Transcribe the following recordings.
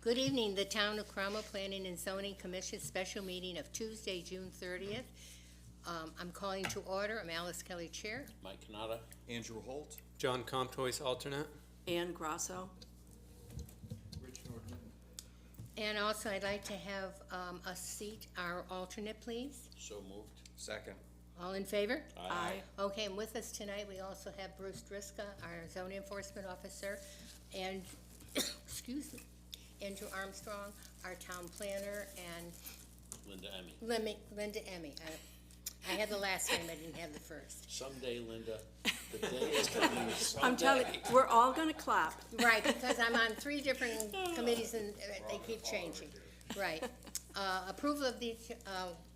Good evening, the Town of Cromwell Planning and Zoning Commission special meeting of Tuesday, June 30th. I'm calling to order. I'm Alice Kelly, Chair. Mike Canada. Andrew Holt. John Comtois, alternate. Ann Grasso. Rich Nordman. And also, I'd like to have a seat, our alternate, please. So moved. Second. All in favor? Aye. Okay, and with us tonight, we also have Bruce Drisca, our zoning enforcement officer, and, excuse me, Andrew Armstrong, our town planner, and Linda Emmy. Linda Emmy. I had the last name, I didn't have the first. Someday, Linda, the day is coming. I'm telling you, we're all gonna clap. Right, because I'm on 3 different committees and they keep changing. Right. Approval of the,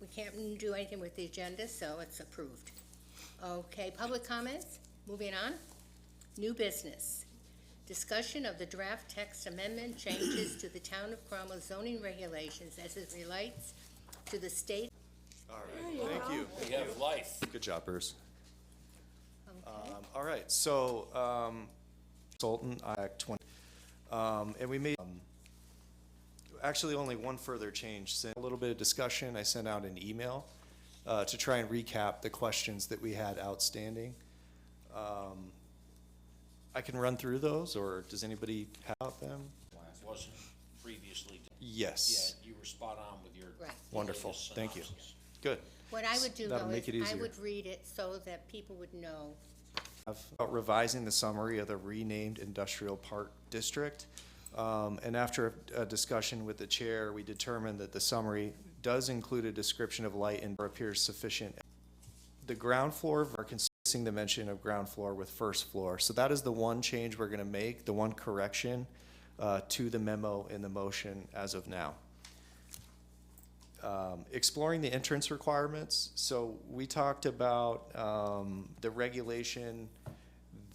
we can't do anything with the agenda, so it's approved. Okay, public comments? Moving on. New business. Discussion of the draft text amendment changes to the Town of Cromwell zoning regulations as it relates to the state. All right, thank you. We have life. Good job, Bruce. Okay. All right, so, consultant, Act 20, and we made, actually only one further change. A little bit of discussion, I sent out an email, to try and recap the questions that we had outstanding. I can run through those, or does anybody have them? Wasn't previously. Yes. Yeah, you were spot on with your. Right. Wonderful, latest thank you. synopsis. Good. What I would do, That'll though, make it is I easier. would read it so that people would know. About revising the summary of the renamed industrial park district. And after a discussion with the chair, we determined that the summary does include a description of light and appears sufficient. The ground floor are consisting the mention of ground floor with first floor. So that is the one change we're gonna make, the one correction to the memo in the motion as of now. Exploring the entrance requirements. So we talked about the regulation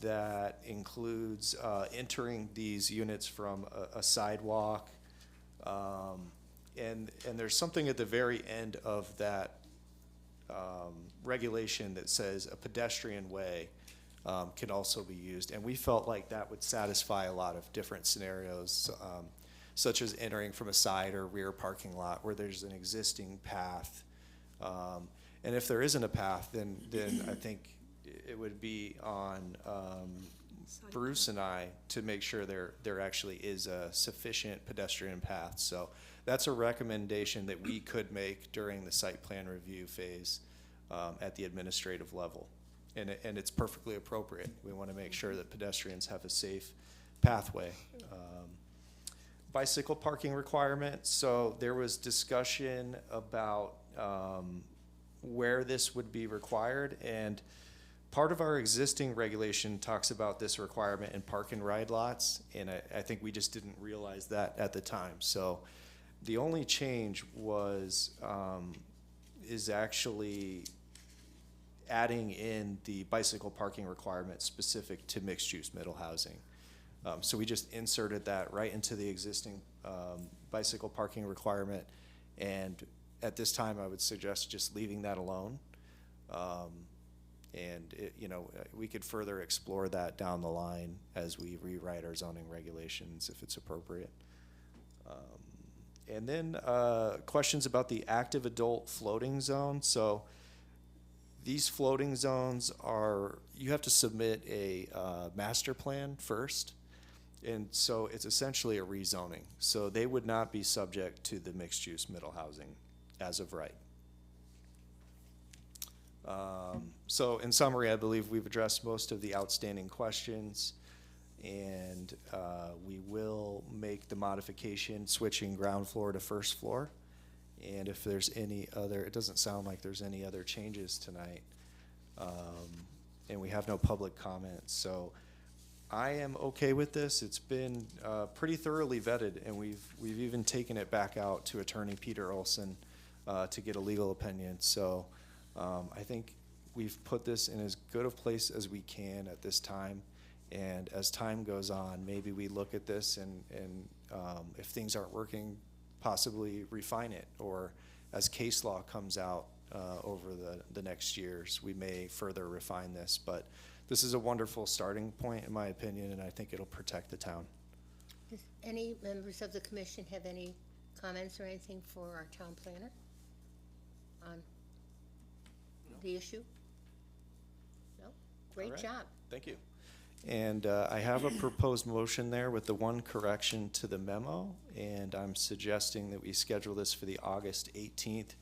that includes entering these units from a sidewalk. And there's something at the very end of that regulation that says a pedestrian way can also be used. And we felt like that would satisfy a lot of different scenarios, such as entering from a side or rear parking lot where there's an existing path. And if there isn't a path, then I think it would be on Bruce and I to make sure there actually is a sufficient pedestrian path. So that's a recommendation that we could make during the site plan review phase at the administrative level. And it's perfectly appropriate. We want to make sure that pedestrians have a safe pathway. Bicycle parking requirement. So there was discussion about where this would be required, and part of our existing regulation talks about this requirement in park and ride lots, and I think we just didn't realize that at the time. So the only change was is actually adding in the bicycle parking requirement specific to mixed-use middle housing. So we just inserted that right into the existing bicycle parking requirement, and at this time I would suggest just leaving that alone. And we could further explore that down the line as we rewrite our zoning regulations if it's appropriate. And then questions about the active adult floating zone. So these floating zones you have to submit a master plan first. And so it's essentially a rezoning. So they would not be subject to the mixed use middle housing as of right. So in summary, I believe we've addressed most of the outstanding questions, and we will make the modification switching ground floor to first floor. And if there's any other, it doesn't sound like there's any other changes tonight. And we have no public comments. So I am okay with this. It's been pretty thoroughly vetted, and we've even taken it back out to Attorney Peter Olson to get a legal opinion. So I think we've put this in as good a place as we can at this time. And as time goes on, maybe we look at this and if things aren't working, possibly refine it. Or as case law comes out over the next years, we may further refine this. But this is a wonderful starting point, in my opinion, and I think it'll protect the town. Does any members of the commission have any comments or anything for our town planner on the issue? No? Great All right. job. Thank you. And I have a proposed motion there with the one correction to the memo, and I'm suggesting that we schedule this for the August 18th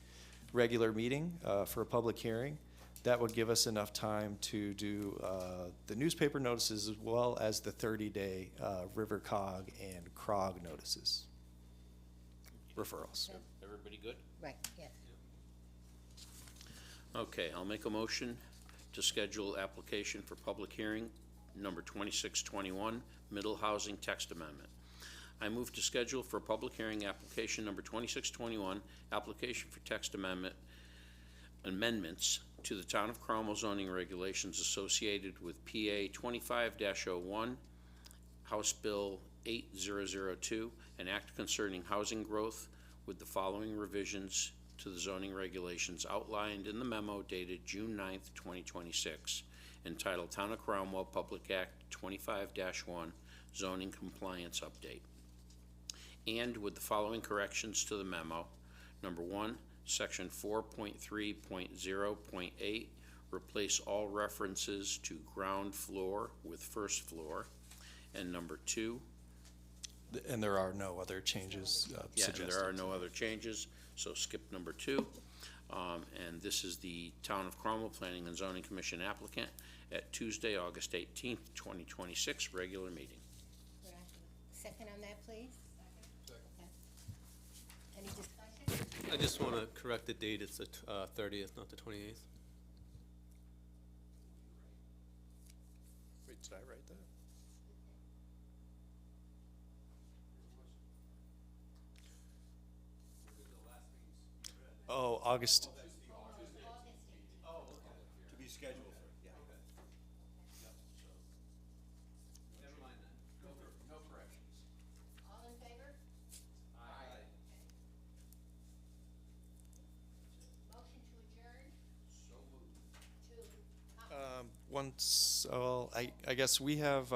regular meeting for a public hearing. That would give us enough time to do the newspaper notices as well as the 30-day River Cog and CROG notices. Referrals. Everybody good? Right, yes. Okay, I'll make a motion to schedule application for public hearing number 2621, Middle Housing Text Amendment. I move to schedule for public hearing application number 2621, application for text amendments to the Town of Cromwell zoning regulations associated with PA 25-01, House Bill 8002, an act concerning housing growth with the following revisions to the zoning regulations outlined in the memo dated June 9th, 2026, entitled Town of Cromwell Public Act 25-1 Zoning Compliance Update. And with the following corrections to the memo. Number 1, Section 4.3.0.8, replace all references to ground floor with first floor. And number 2, And there are no other changes suggested. and there are no other changes, so skip number 2. And this is the Town of Cromwell Planning and Zoning Commission applicant at Tuesday, August 18th, 2026, regular meeting. Second on that, please? Second. Any discussion? I just want to correct the date, it's the 30th, not the 28th. Wait, did I write that? Oh, August. To be scheduled for, yeah. Never mind that. No corrections. All in favor? Aye. Motion to adjourn So moved. to, Once, well, I guess we have,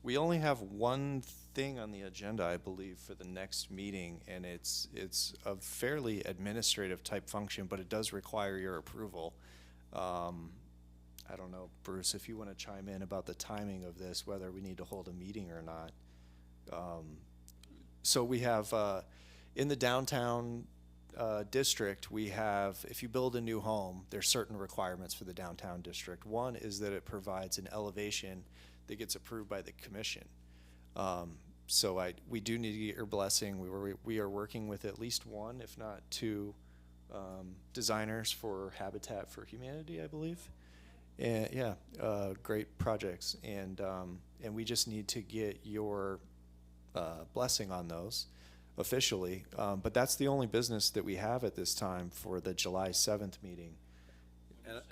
we only have one thing on the agenda, I believe, for the next meeting, and it's a fairly administrative type function, but it does require your approval. I don't know, Bruce, if you want to chime in about the timing of this, whether we need to hold a meeting or not. So we have, in the downtown district, we have, if you build a new home, there's certain requirements for the downtown district. One is that it provides an elevation that gets approved by the commission. So we do need to get your blessing. We are working with at least one, if not two, designers for Habitat for Humanity, I believe. And yeah, great projects, and we just need to get your blessing on those officially. But that's the only business that we have at this time for the July 7th meeting.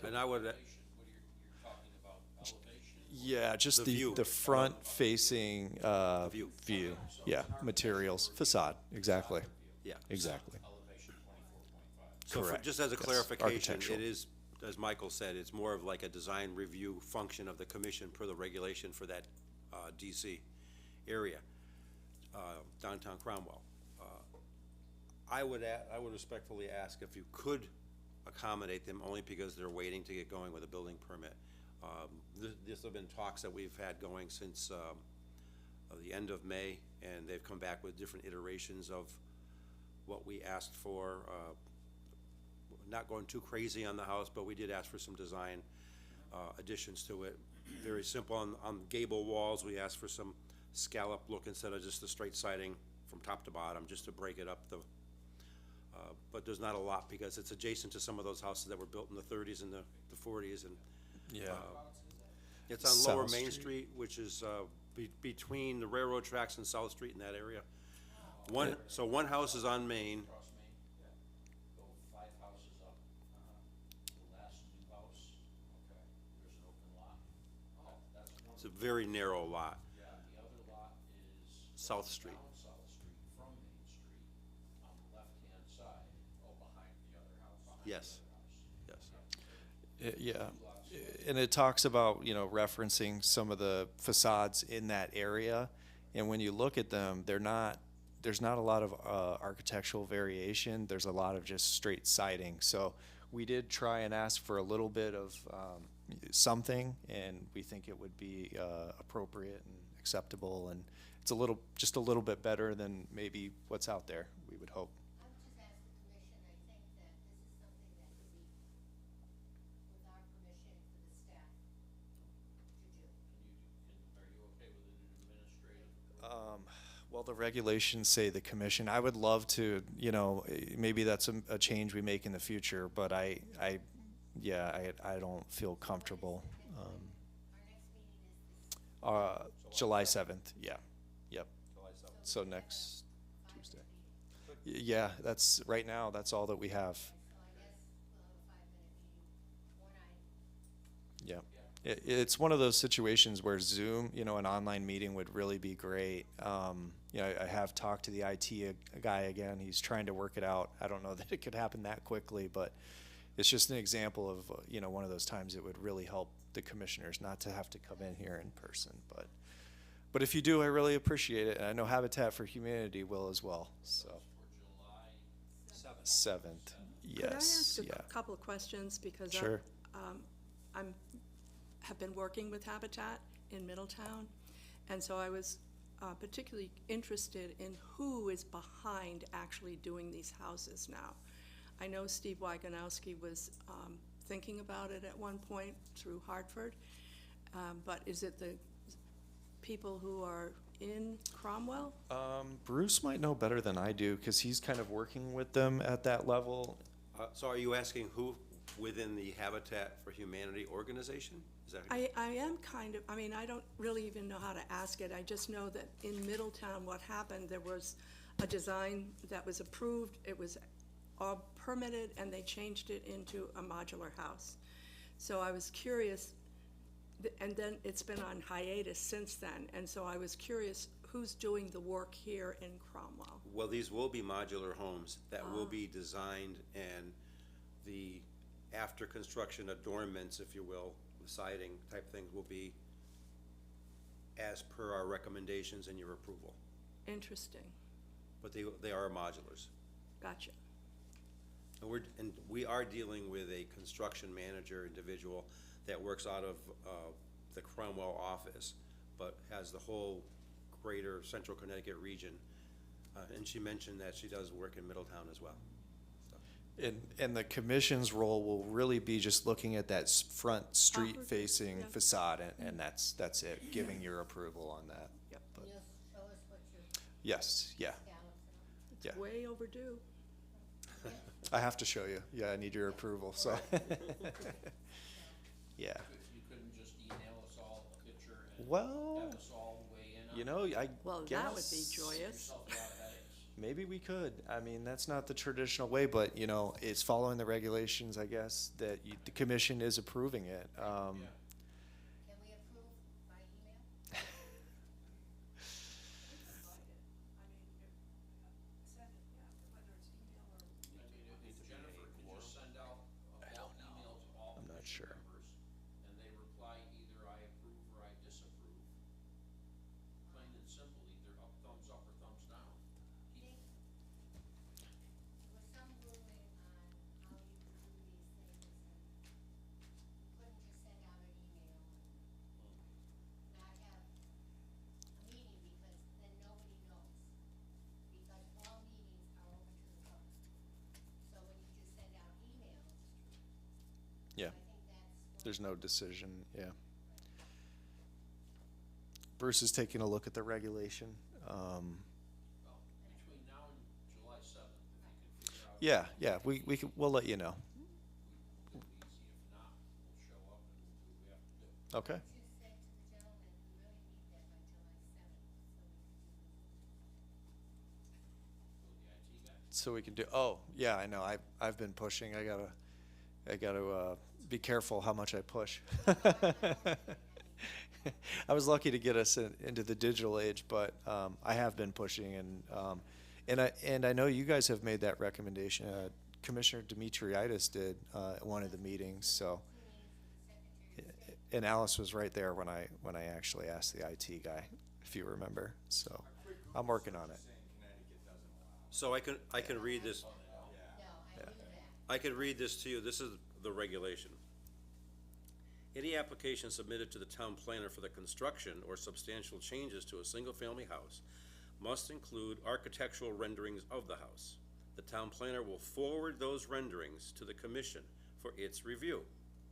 And I would, What you're talking about, elevation? Yeah, just The the view. the front facing view. Yeah, materials, facade, exactly, yeah. exactly. Elevation 24.5. So Correct. just as a Yes. clarification, Architectural. it is, as Michael said, it's more of like a design review function of the commission per the regulation for that DC area, downtown Cromwell. I would respectfully ask if you could accommodate them, only because they're waiting to get going with a building permit. This have been talks that we've had going since the end of May, and they've come back with different iterations of what we asked for. Not going too crazy on the house, but we did ask for some design additions to it. Very simple. On gable walls, we asked for some scallop look instead of just the straight siding from top to bottom, just to break it up. But there's not a lot, because it's adjacent to some of those houses that were built in the 30s and the 40s, and Yeah. it's on Lower South Main Street. Street, which is between the railroad tracks and South Street in that area. So one house is on Main. Across Main, go 5 houses up. The last new house, okay, there's an open lot. That's one. It's a very narrow lot, Yeah, the other lot is South Street. down South Street from Main Street on the left-hand side, behind the other house. Yes, yes. Yeah, and it talks about, referencing some of the facades in that area, And when you look at them, there's not a lot of architectural variation. There's a lot of just straight siding. So we did try and ask for a little bit of something, and we think it would be appropriate and acceptable, and it's just a little bit better than maybe what's out there, we would hope. I would just ask the commission, I think that this is something that could be, with our permission for the staff to do. Are you okay with an administrative? Well, the regulations say the commission. I would love to, maybe that's a change we make in the future, but I don't feel comfortable. Our next meeting is July 7th, yeah, yep. So next Tuesday. Yeah, right now, that's all that we have. so I guess we'll have a 5-minute meeting, or 9. Yeah. It's one of those situations where Zoom, an online meeting would really be great. I have talked to the IT guy again. He's trying to work it out. I don't know that it could happen that quickly, but it's just an example of, one of those times it would really help the commissioners not to have to come in here in person. But if you do, I really appreciate it. And I know Habitat for Humanity will as well, so. For July 7th, Could I yes, ask yeah. a couple of questions, because Sure. have been working with Habitat in Middletown, and so I was particularly interested in who is behind actually doing these houses now. I know Steve Wagonowski was thinking about it at one point through Hartford, but is it the people who are in Cromwell? Bruce might know better than I do, because he's kind of working with them at that level. So are you asking who within the Habitat for Humanity organization? Is that? I am kind of, I don't really even know how to ask it. I just know that in Middletown, what happened, there was a design that was approved, it was all permitted, and they changed it into a modular house. So I was curious, and then it's been on hiatus since then, and so I was curious who's doing the work here in Cromwell. Well, these will be modular homes that will be designed, and the after construction adornments, if you will, the siding type things will be as per our recommendations and your approval. Interesting. But they are modulars. Gotcha. And we are dealing with a construction manager individual that works out of the Cromwell office, but has the whole greater central Connecticut region. And she mentioned that she does work in Middletown as well. And the commission's role will really be just looking at that front street-facing yeah. facade, and that's it, giving your approval on that. Yep. But You'll show us what your yes, yeah, scallops yeah. Way overdue. I have to show you. Yeah, I need your approval, so. Yeah. You couldn't just email us all a picture and Well, have us all weigh in on it? I Well, guess. that would be joyous. Yourself a lot of headaches. Maybe we could. I mean, that's not the traditional way, but, it's following the regulations, I guess, that the commission is approving it. Yeah. Can we approve by email? If Jennifer could just send out a bulk email to all I'm not commission sure. members, and they reply either I approve or I disapprove. Plain and simple, either thumbs up or thumbs down. There was some ruling on how you could do these things, and you couldn't just send out an email and not have a meeting, because then nobody knows. Because all meetings are open to the public. So when you just send out emails, Yeah, I think that's. there's no decision, yeah. Bruce is taking a look at the regulation. Well, between now and July 7th, if you can figure out. Yeah, we'll let you know. It'll be easy. If not, we'll show up and we'll do what we have to do. Okay. Just said to the gentleman, we really need that by July 7th, so we could do the. So the IT guy. Yeah, I know, I've been pushing, I gotta be careful how much I push. I was lucky to get us into the digital age, but, I have been pushing, and I know you guys have made that recommendation, Commissioner Demetriitis did, at one of the meetings, so. And Alice was right there when I actually asked the IT guy. if you remember, so I'm working on it. So I can read this, No, I knew that. I can read this to you. This is the regulation. Any application submitted to the town planner for the construction or substantial changes to a single-family house must include architectural renderings of the house. The town planner will forward those renderings to the commission for its review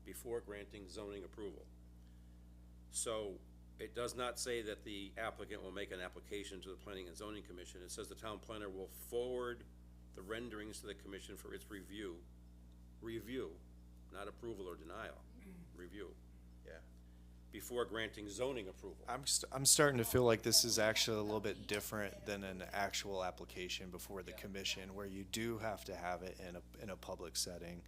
before granting zoning approval. So it does not say that the applicant will make an application to the Planning and Zoning Commission. It says the town planner will forward the renderings to the commission for its review, not approval or denial, review. Yeah. Before granting zoning approval. I'm starting to feel like this is actually a little bit different than an actual application before the commission, where you do have to have it in a public setting.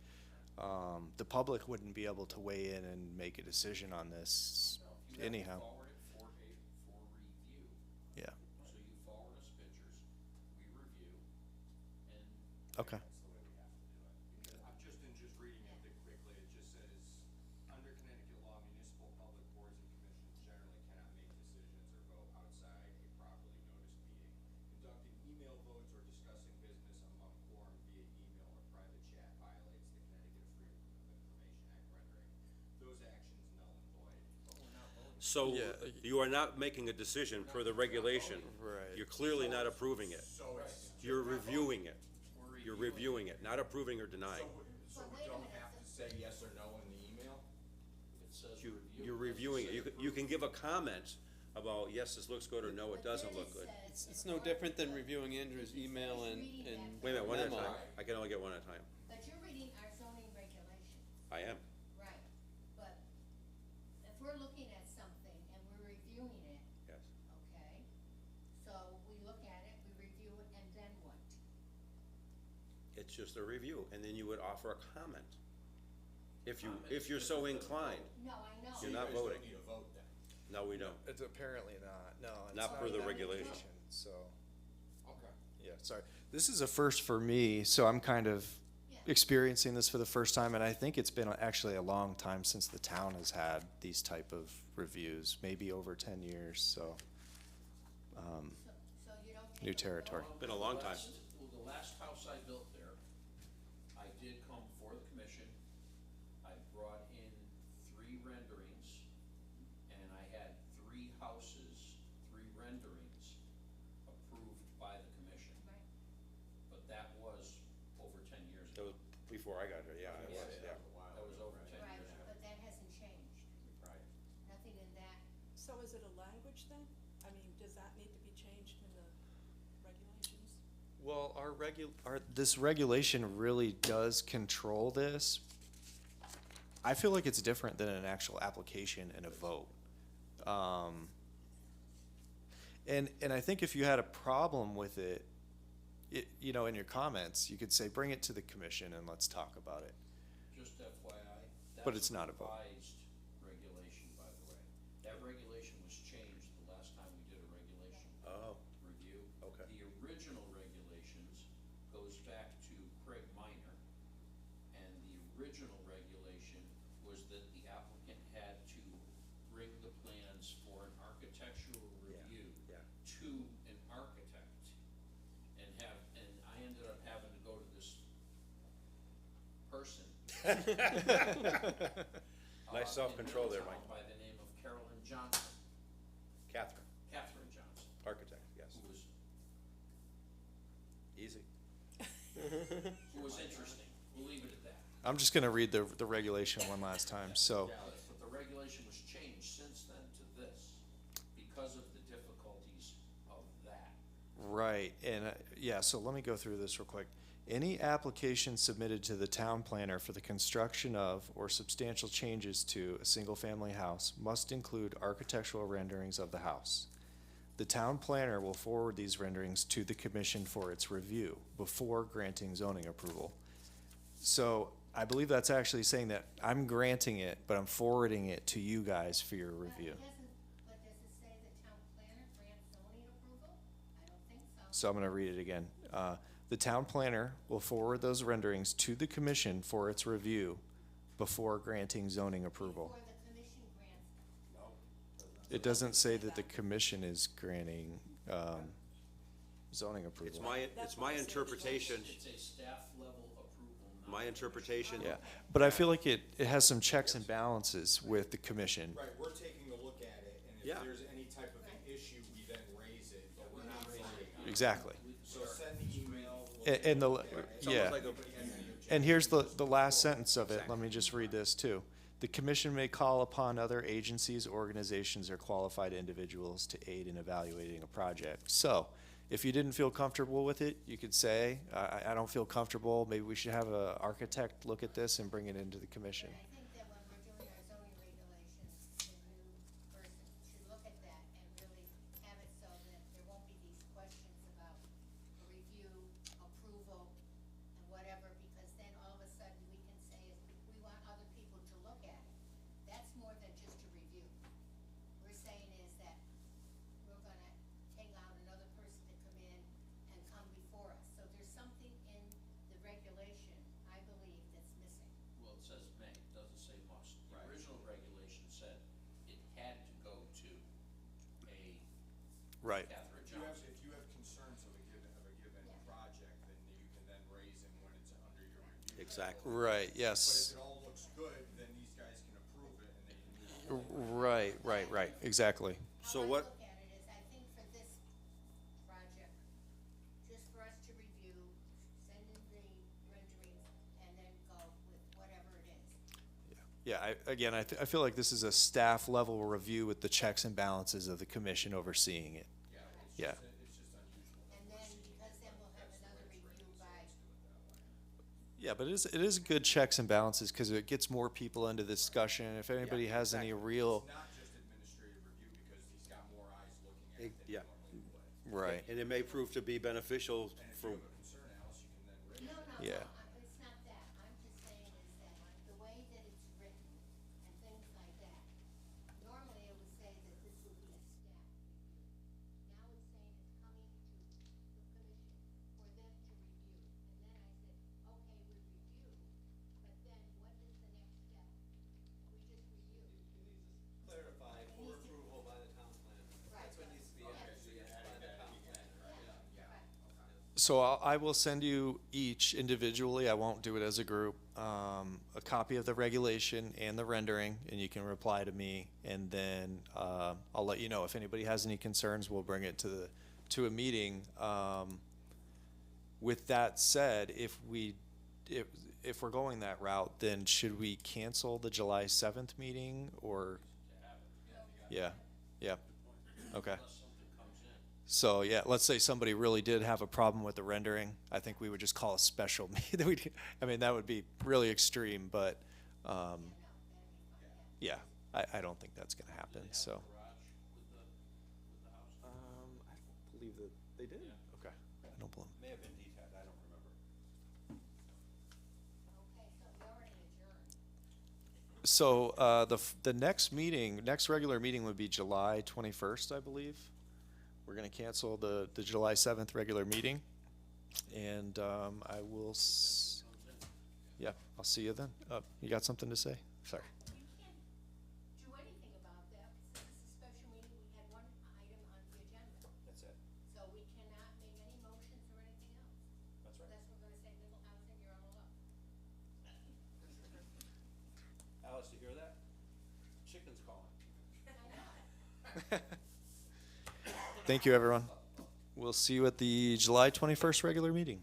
The public wouldn't be able to weigh in and make a decision on this anyhow. Forward it for review. Yeah, So you forward us pictures, we review, and okay. Just reading it quickly, it just says, under Connecticut law, municipal public boards and commissions generally cannot make decisions or vote outside a properly noticed meeting. Conducting email votes or discussing business among quorum via email or private chat violates the Connecticut Freedom of Information Act, rendering those actions null and void. But we're not voting. So Yeah. you are not making a decision per the regulation. Right. You're clearly not approving it. You're reviewing it. You're reviewing it, not approving or denying. So we don't have to say yes or no in the email? it says You, review. you're reviewing it. You can give a comment about, yes, this looks good, or no, it doesn't look good. It's no different than reviewing Andrew's email and Wait a minute, one at a memo. time. I can only get one at a time. But you're reading our zoning regulations, I am. right? But if we're looking at something and we're reviewing it, Yes. okay? So we look at it, we review it, and then what? It's just a review, and then you would offer a comment. If you're so inclined. No, I know. You're not voting. Need a vote then? No, we don't. It's apparently not, no. it's Not per the an regulation. application, So, Okay. yeah, sorry. This is a first for me, so I'm kind of experiencing this for the first time, and I think it's been actually a long time since the town has had these type of reviews, maybe over 10 years, so. So you don't. New territory. Been a long time. The last house I built there, I did come before the commission. I brought in 3 renderings, and I had 3 houses, 3 renderings approved by the commission. Right. But that was over 10 years That ago. was before I got here, yeah, it was, yeah. That was over 10 Right, years ago. but that hasn't changed, Right. nothing in that. So is it a language then? I mean, does that need to be changed in the regulations? Well, this regulation really does control this. I feel like it's different than an actual application and a vote. And I think if you had a problem with it, in your comments, you could say, bring it to the commission and let's talk about it. Just FYI. But it's not a vote. Revised regulation, by the way. That regulation was changed the last time we did a regulation Oh, review. Okay. The original regulations goes back to Craig Minor, and the original regulation was that the applicant had to bring the plans for an architectural review yeah. to an architect, and I ended up having to go to this person. Nice self-control there, in Mike. Middletown By the name of Carolyn Johnson, Catherine, Catherine Johnson, architect, yes. who Easy. was interesting. We'll leave it at that. I'm just gonna read the regulation one last time, so. Yeah, but the regulation was changed since then to this because of the difficulties of that. Right, and, yeah, so let me go through this real quick. Any application submitted to the town planner for the construction of or substantial changes to a single-family house must include architectural renderings of the house. The town planner will forward these renderings to the commission for its review before granting zoning approval. So I believe that's actually saying that I'm granting it, but I'm forwarding it to you guys for your review. But does it say the town planner grants zoning approval? I don't think so. So I'm gonna read it again. The town planner will forward those renderings to the commission for its review before granting zoning approval. Before the commission grants them. It doesn't say that the commission is granting, zoning approval. It's my interpretation, It's a staff level approval, not. my interpretation. Yeah, but I feel like it has some checks and balances with the commission. Right, we're taking a look at it, and Yeah. if there's any type of an issue, we then raise it, but we're not voting on it. Exactly. So send the email. we'll And, take and a the, look at it. It's yeah. almost like a, Anybody has any objections, And here's the just last forward. sentence of it, let me just read this too. The commission may call upon other agencies, organizations, or qualified individuals to aid in evaluating a project. So, if you didn't feel comfortable with it, you could say, I don't feel comfortable, maybe we should have an architect look at this and bring it into the commission. And I think that when we're doing our zoning regulations, the new person should look at that and really have it so that there won't be these questions about review, approval, and whatever, because then all of a sudden we can say, we want other people to look at it. That's more than just a review. We're saying is that we're gonna take out another person to come in and come before us. So there's something in the regulation, I believe, that's missing. Well, it says may, it doesn't say must. The original regulation said it had to go to a Right. Catherine If you have, Johnson. if you have concerns of a given project, then you can then raise them when it's under your review. exactly. Right, But yes. if it all looks good, then these guys can approve it and they can move forward. Right, exactly. So How what- I look at it is, I think for this project, just for us to review, send in the renderings, and then go with whatever it is. Yeah, I feel like this is a staff level review with the checks and balances of the commission overseeing it. Yeah. It's just unusual. And then, because then we'll have another review by, Yeah, but it is good checks and balances, because it gets more people into the discussion. If anybody has any real, It's not just administrative review because he's got more eyes looking at it than he Yeah. normally would. right, And it may prove to be beneficial And if for, you have a concern, Alice, you can then raise it. no, Yeah. it's not that. I'm just saying is that the way that it's written and things like that, normally it would say that this would be a staff review. Now it's saying it's coming to the commission for them to review. And then I said, okay, we review, but then what is the next step? We just review. Clarified for approval by the town planner. That's what needs to be added, by the town planner. so I will send you each individually, I won't do it as a group, a copy of the regulation and the rendering, and you can reply to me, and then, I'll let you know. If anybody has any concerns, we'll bring it to a meeting. With that said, if we're going that route, then should we cancel the July 7th meeting, or? Yeah, okay. Unless something comes in. So, yeah, let's say somebody really did have a problem with the rendering, I think we would just call a special meeting. I mean, that would be really extreme, but, yeah, I don't think that's gonna happen, so. Garage with the house. I don't believe that they did. Okay, I don't believe. may have been detached, I don't remember. Okay, so we already adjourned. So, the next meeting, next regular meeting would be July 21st, I believe. We're gonna cancel the July 7th regular meeting, and, I will, yeah, I'll see you then. You got something to say? Sorry. You can't do anything about that, because this is a special meeting, we had one item on the agenda. That's it. So we cannot make any motions or anything else. That's right. Unless we're gonna say middle housing, you're on the luck. Alice, you hear that? Chicken's calling. Thank you, everyone. We'll see you at the July 21st regular meeting.